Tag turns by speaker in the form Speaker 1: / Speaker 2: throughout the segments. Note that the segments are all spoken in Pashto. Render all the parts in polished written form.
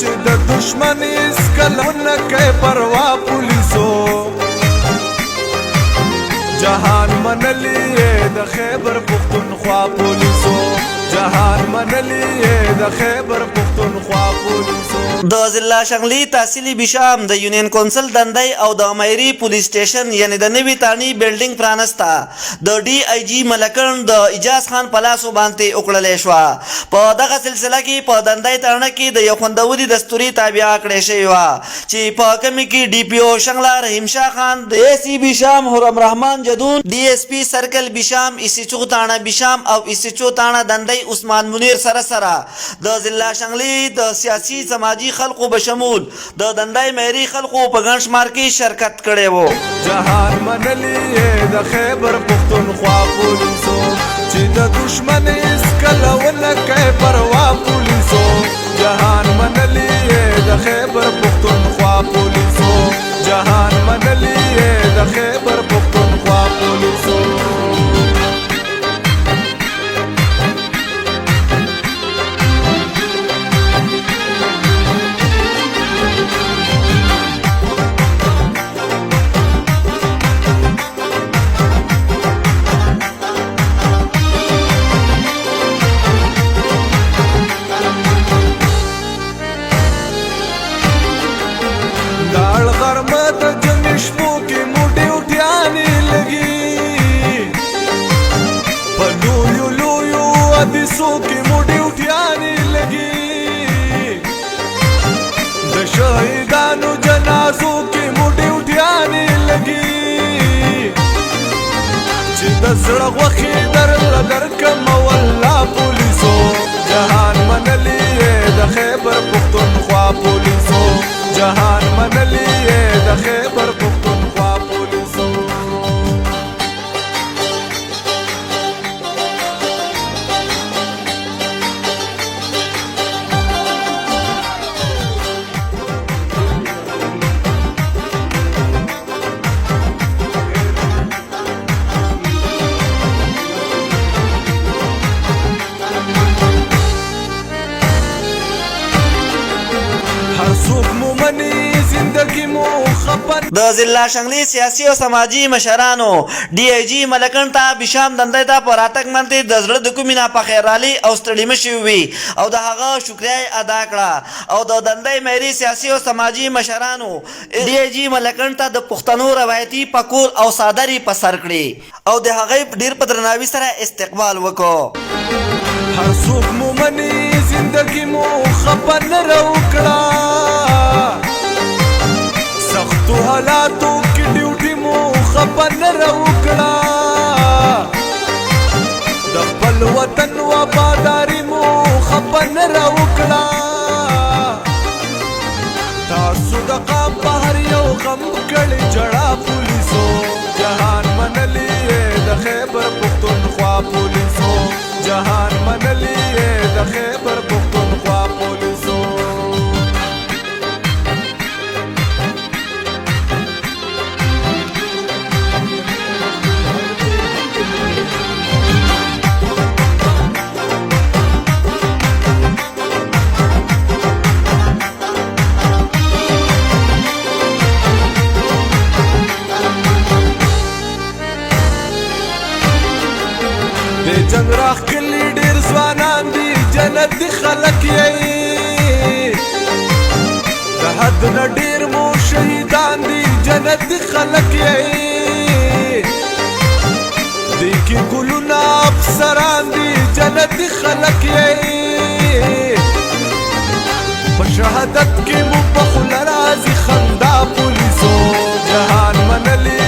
Speaker 1: چې د دشمن هیڅکله ونه کوي پروا پولیسو جهان منلی د خیبر پختونخوا پولیسو جهان منلی د خیبر پختونخوا پولیسو
Speaker 2: د ضلع شنغلي تحصیلي بشام د یونین کونسل دندۍ او د امایري پولیس سټیشن یعنی د نوي تانی بلډینګ پرانستا د ډي آی جی ملکن د اجاز خان په لاسو باندې وکړلې شوه په دغه سلسله کې په دندۍ تړنه کې د یو خوندوري دستوري تابعه کړې شوې وه چې په کمې کې ډي پی او شنغله رحیم شاه خان د اے سی بشام حرم رحمان جدون D S P circle Besham इसिचो ताना बिशाम او इसिचो ताना दندۍ عثمان منیر سره د ضلع شنغلي د سیاسي سماجی خلقو بشمول د دندۍ مېری خلقو په ګڼ شمار کې شرکت کړي وو
Speaker 1: جهان منلی د خیبر پختونخوا پولیسو چې د دشمن هیڅکله ونه کوي پروا پولیسو جهان منلی د خیبر پختونخوا پولیسو جهان منلی د خیبر پختونخوا پولیسو सो की मोटी उठियानी लगी द शहीदानु जनाजो की मोटी उठियानी लगी چې د زړه غوښې در کم والله پولیسو جهان منلی د خیبر پختونخوا پولیسو جهان منلی د خیبر پختونخوا پولیسو
Speaker 2: د ضلع شنغلي سیاسي او سماجی مشرانو D I ji ملکن ته بشام دندۍ ته په راتګ باندې د زړه د کومې نه په خیرالي او ستړي مشي وي او د هغه شکریه ادا کړه او د دندۍ مېری سیاسي او سماجی مشرانو D I ji ملکن ته د پښتنو روایتي پکول او صادري په سر کړي او د هغه ډیر په درناوي سره استقبال وکړو
Speaker 1: هر څوک مومني زندگی مو خپه نه راوکړه سختو حالاتو کې ډیوټي مو خپه نه راوکړه د خپل وطن وفاداري مو خپه نه راوکړه تاسو د قام په هر یو غم کړي جړه پولیسو جهان منلی د خیبر پختونخوا پولیسو جهان منلی د خیبر پختونخوا پولیسو جنگ راخ کلی ډیر ځوانان دي جنت دي خلک یې د حد نه ډیر مو شهیدان دي جنت دي خلک یې دی کې ګلونه افسران دي جنت دي خلک یې په شهادت کې مو په خوله راځي خندا پولیسو جهان منلی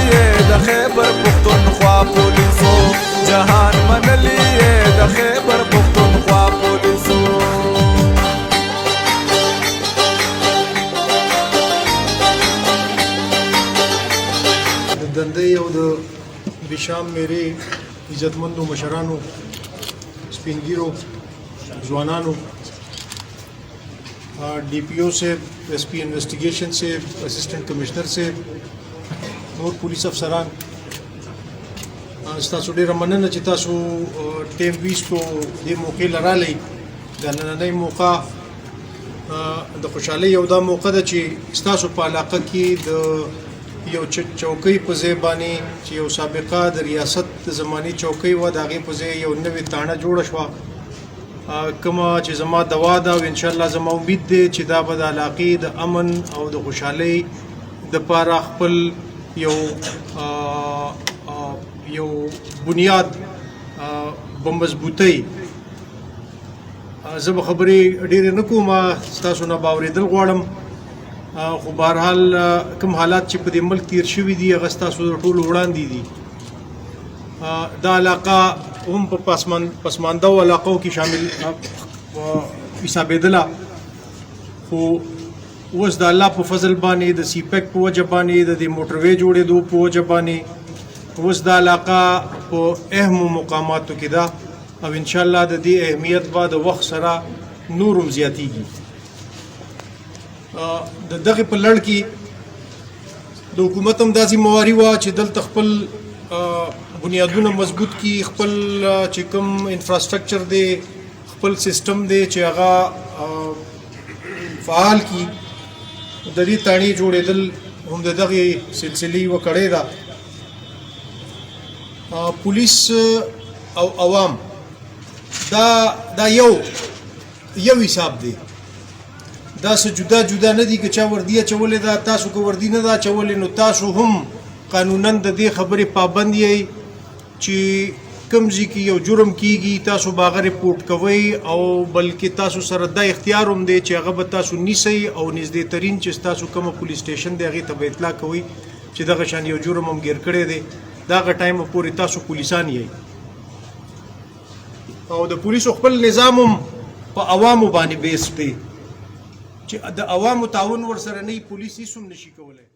Speaker 1: د خیبر پختونخوا پولیسو جهان منلی د خیبر پختونخوا پولیسو
Speaker 3: د دندۍ او د بشام مېرې عزتمندو مشرانو سپینګیرو ځوانانو D P O से एस पी इन्वेस्टिगेशन से असिस्टेंट कमिश्नर से और पुलिस अफसरान ستاسو ډېره مننه چې تاسو ټیم ویستو دې موقع لرالی د نننۍ موقع د خوشحالۍ یو دا موقع ده چې ستاسو په علاقه کې د یو چوکۍ په ځای باندې چې یو سابقه د ریاست د زماني چوکۍ وه د هغې په ځای یو نوې تاڼه جوړه شوه کومه چې زما دوا ده او انشاءالله زما امید دی چې دا به د علاقې د امن او د خوشحالۍ دپاره خپل یو بنیاد بمضبوطی زه به خبرې ډېرې نه کوم ستاسو نه به اورېدل غواړم خو بهرحال کوم حالات چې په دې ملک تیر شوي دي هغه ستاسو د ټولو وړاندې دي دا علاقه هم په پسماندهو علاقو کې شامل حسابېدله خو اوس د الله په فضل باندې د سیپیک په وجه باندې د دې موټروې جوړېدو په وجه باندې اوس دا علاقه په اهمو مقاماتو کې ده او انشاءالله د دې اهمیت به د وخت سره نور هم زیاتیږي د دغې په لړ کې د حکومت هم دا ذمهواري وه چې دلته خپل بنیادونه مضبوط کړي خپل چې کوم انفراسټرکچر دی خپل سیستم دی چې هغه فعال کړي د دې تاڼې جوړېدل هم د دغې سلسلې یوه کړۍ ده پولیس او عوام دا یو حساب دی دا څه جدا جدا نه دي که چا وردي اچولې ده تاسو که وردي نه ده اچولې نو تاسو هم قانونا د دې خبرې پابند یئ چې کوم ځای کې یو جرم کیږي تاسو به هغه رپورټ کوئ او بلکې تاسو سره دا اختیار هم دی چې هغه به تاسو نیسئ او نږدې ترین چې ستاسو کومه پولیس سټیشن دی هغې ته به اطلاع کوئ چې دغه شان یو جرم هم ګیر کړی دی د هغه ټایمه پورې تاسو پولیسان یئ او د پولیسو خپل نظام هم په عوامو باندې بیس دی چې د عوامو تعاون ورسره نه وي پولیس هېڅ هم نشي کولی